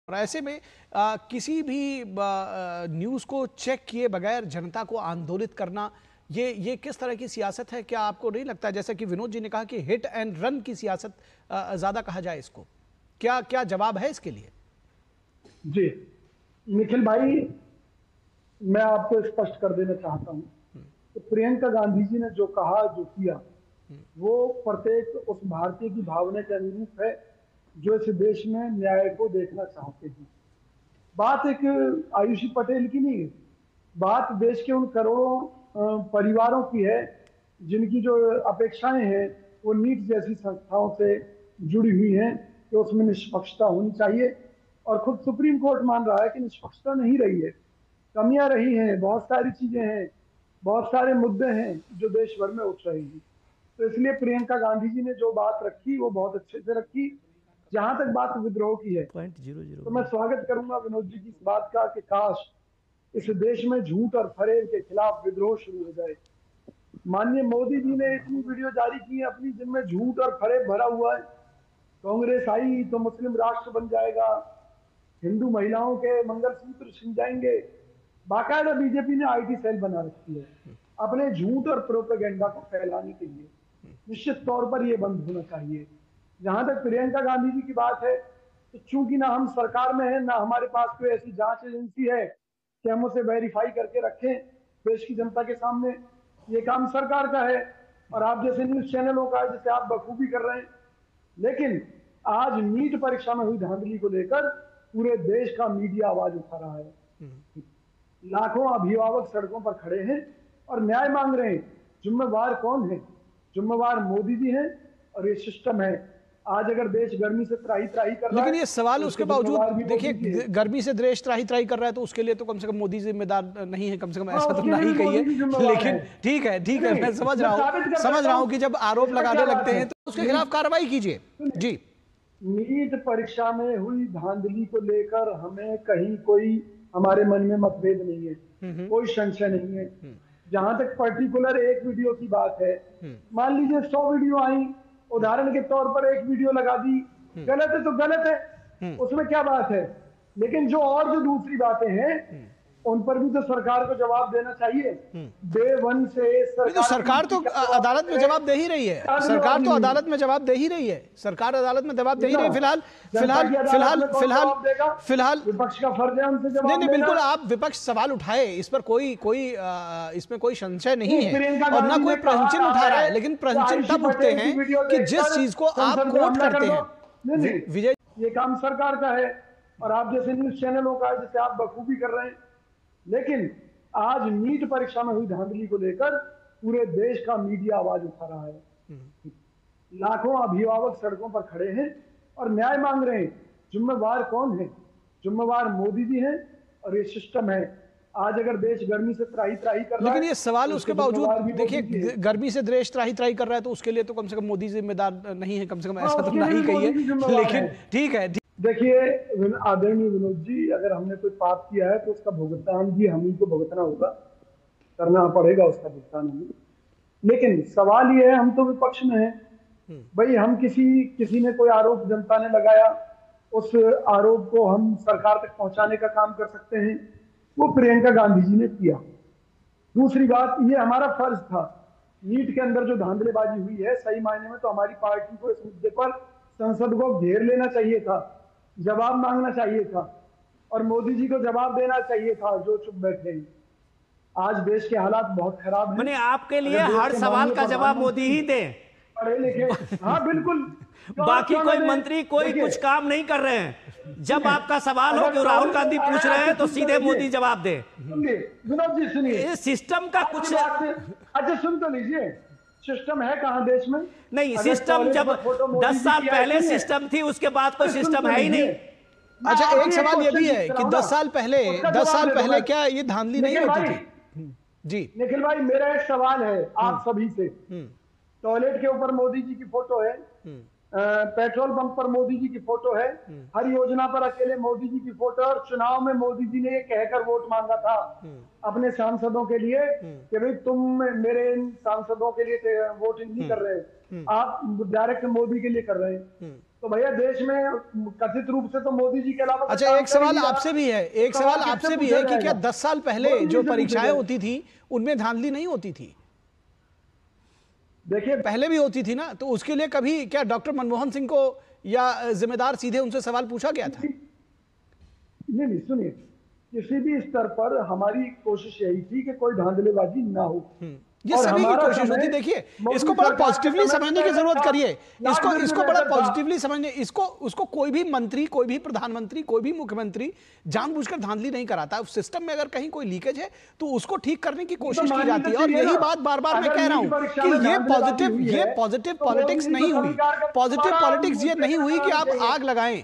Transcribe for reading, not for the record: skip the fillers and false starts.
और ऐसे में किसी भी न्यूज़ को चेक किए बगैर जनता को आंदोलित करना, ये किस तरह की सियासत है? क्या आपको नहीं लगता, जैसा कि विनोद जी ने कहा कि हिट एंड रन की सियासत ज़्यादा कहा जाए इसको, क्या क्या जवाब है इसके लिए? जी निखिल भाई, मैं आपको स्पष्ट कर देना चाहता हूं कि प्रियंका गांधी जी ने जो कहा, जो किया, वो प्रत्येक उस भारतीय की भावना के अनुरूप है जो इस देश में न्याय को देखना चाहते हैं। बात एक आयुषी पटेल की नहीं है, बात देश के उन करोड़ों परिवारों की है जिनकी जो अपेक्षाएं हैं वो नीट जैसी संस्थाओं से जुड़ी हुई हैं कि उसमें निष्पक्षता होनी चाहिए। और खुद सुप्रीम कोर्ट मान रहा है कि निष्पक्षता नहीं रही है, कमियां रही हैं, बहुत सारी चीजें हैं, बहुत सारे मुद्दे हैं जो देश भर में उठ रहे हैं। तो इसलिए प्रियंका गांधी जी ने जो बात रखी वो बहुत अच्छे से रखी। जहां तक बात विद्रोह की है, तो मैं स्वागत करूंगा विनोद जी की इस बात का कि काश इस देश में झूठ और फरेब के खिलाफ विद्रोह शुरू हो जाए। माननीय मोदी जी ने इतनी वीडियो जारी की है अपनी जिनमें झूठ और फरेब भरा हुआ है। कांग्रेस आई तो मुस्लिम राष्ट्र बन जाएगा, हिंदू महिलाओं के मंगलसूत्र छिन जाएंगे। बाकायदा बीजेपी ने आईटी सेल बना रखी है अपने झूठ और प्रोपेगेंडा को फैलाने के लिए। निश्चित तौर पर यह बंद होना चाहिए। जहां तक प्रियंका गांधी जी की बात है, तो चूंकि ना हम सरकार में हैं, ना हमारे पास कोई ऐसी जांच एजेंसी है कि हम उसे वेरीफाई करके रखें देश की जनता के सामने। ये काम सरकार का है और आप जैसे न्यूज चैनलों का है, जिसे आप बखूबी कर रहे हैं। लेकिन आज नीट परीक्षा में हुई धांधली को लेकर पूरे देश का मीडिया आवाज उठा रहा है। लाखों अभिभावक सड़कों पर खड़े हैं और न्याय मांग रहे हैं। जिम्मेवार कौन है? जिम्मेवार मोदी जी हैं और ये सिस्टम है। आज अगर देश गर्मी से त्राही त्राही कर रहा है, लेकिन ये सवाल तो उसके बावजूद देखिए, है। गर्मी से देश त्राही त्राही कर रहा है तो उसके लिए तो कम से कम मोदी जिम्मेदार नहीं है, कम से कम हाँ, ऐसा तो उसके नहीं लिए भी कही मोदी जी है। जिम्मेवार लेकिन है। ठीक है, मैं समझ रहा हूँ कि जब आरोप इसमें लगाने क्या बात लगते है? हैं तो उसके खिलाफ कार्रवाई कीजिए। जी, नीट परीक्षा में हुई धांधली को लेकर हमें कहीं कोई हमारे मन में मतभेद नहीं है, कोई संशय नहीं है। जहां तक पर्टिकुलर एक वीडियो की बात है, मान लीजिए 100 वीडियो आई, उदाहरण के तौर पर एक वीडियो लगा दी, गलत है तो गलत है, उसमें क्या बात है। लेकिन जो दूसरी बातें हैं उन पर भी तो सरकार को जवाब देना चाहिए। डे वन से नहीं तो सरकार तो अदालत में जवाब दे ही रही है। सरकार तो अदालत में जवाब दे ही रही है। सरकार अदालत में जवाब दे ही रही है। फिलहाल विपक्ष का फर्ज है उनसे जवाब नहीं, बिल्कुल आप विपक्ष सवाल उठाए, इस पर इसमें कोई संशय नहीं है और ना कोई प्रश्न उठा रहा है। लेकिन प्रश्न तब उठते हैं कि जिस चीज को आप कोट करते हैं। विजय, ये काम सरकार का है और आप जैसे न्यूज चैनलों का है, जिसे आप बखूबी कर रहे हैं। लेकिन आज नीट परीक्षा में हुई धांधली को लेकर पूरे देश का मीडिया आवाज उठा रहा है। लाखों अभिभावक सड़कों पर खड़े हैं और न्याय मांग रहे हैं। जिम्मेवार कौन है? जिम्मेवार मोदी जी हैं और ये सिस्टम है। आज अगर देश गर्मी से त्राही त्राही कर रहा है, लेकिन ये सवाल तो उसके बावजूद देखिए, गर्मी से देश त्राही त्राही कर रहा है तो उसके लिए तो कम से कम मोदी जिम्मेदार नहीं है, कम से कम ऐसा तो नहीं कही है। लेकिन ठीक है, देखिए आदरणीय विनोद जी, अगर हमने कोई पाप किया है तो उसका भुगतान भी हम ही को भुगतना होगा, करना पड़ेगा उसका भुगतान हमें। लेकिन सवाल ये है, हम तो विपक्ष में हैं भाई। हम किसी ने कोई आरोप जनता ने लगाया, उस आरोप को हम सरकार तक पहुंचाने का काम कर सकते हैं। वो प्रियंका गांधी जी ने किया। दूसरी बात, ये हमारा फर्ज था। नीट के अंदर जो धांधलेबाजी हुई है, सही मायने में तो हमारी पार्टी को इस मुद्दे पर संसद को घेर लेना चाहिए था, जवाब मांगना चाहिए था और मोदी जी को जवाब देना चाहिए था जो चुप बैठे हैं। आज देश के हालात बहुत खराब हैं। मैंने आपके लिए हर सवाल का जवाब मोदी ही दे, पढ़े लिखे। हाँ बिल्कुल, बाकी कोई मंत्री कोई कुछ काम नहीं कर रहे हैं। जब आपका सवाल हो कि राहुल गांधी पूछ रहे हैं तो सीधे मोदी जवाब दे। विनोद जी सुनिए, सिस्टम का कुछ अच्छा सुन तो लीजिए, सिस्टम है कहां देश में? नहीं, सिस्टम जब 10 साल पहले सिस्टम थी, उसके बाद कोई सिस्टम है ही नहीं। अच्छा, एक सवाल ये भी है कि 10 साल पहले क्या ये धांधली नहीं होती थी? जी निखिल भाई, मेरा एक सवाल है आप सभी से। टॉयलेट के ऊपर मोदी जी की फोटो है, पेट्रोल पंप पर मोदी जी की फोटो है, हर योजना पर अकेले मोदी जी की फोटो। और चुनाव में मोदी जी ने ये कहकर वोट मांगा था अपने सांसदों के लिए कि भाई तुम मेरे इन सांसदों के लिए वोटिंग नहीं कर रहे, आप डायरेक्ट मोदी के लिए कर रहे हैं। तो भैया देश में कथित रूप से तो मोदी जी के अलावा अच्छा, एक सवाल आपसे भी है, एक सवाल आपसे भी है कि क्या 10 साल पहले जो परीक्षाएं होती थी उनमें धांधली नहीं होती थी? देखिए पहले भी होती थी ना, तो उसके लिए कभी क्या डॉक्टर मनमोहन सिंह को या जिम्मेदार सीधे उनसे सवाल पूछा गया था? नहीं, सुनिए, किसी भी स्तर पर हमारी कोशिश यही थी कि कोई धांधलेबाजी ना हो। ये सभी की कोशिश होती। देखिए, इसको बड़ा पॉजिटिवली समझने की जरूरत करिए, इसको बड़ा पॉजिटिवली समझने, उसको कोई भी मंत्री, कोई भी प्रधानमंत्री, कोई भी मुख्यमंत्री जानबूझकर धांधली नहीं कराता। उस सिस्टम में अगर कहीं कोई लीकेज है तो उसको ठीक करने की कोशिश की जाती है। और यही बात बार बार मैं कह रहा हूं कि ये पॉजिटिव पॉलिटिक्स नहीं हुई। पॉजिटिव पॉलिटिक्स ये नहीं हुई कि आप आग लगाएं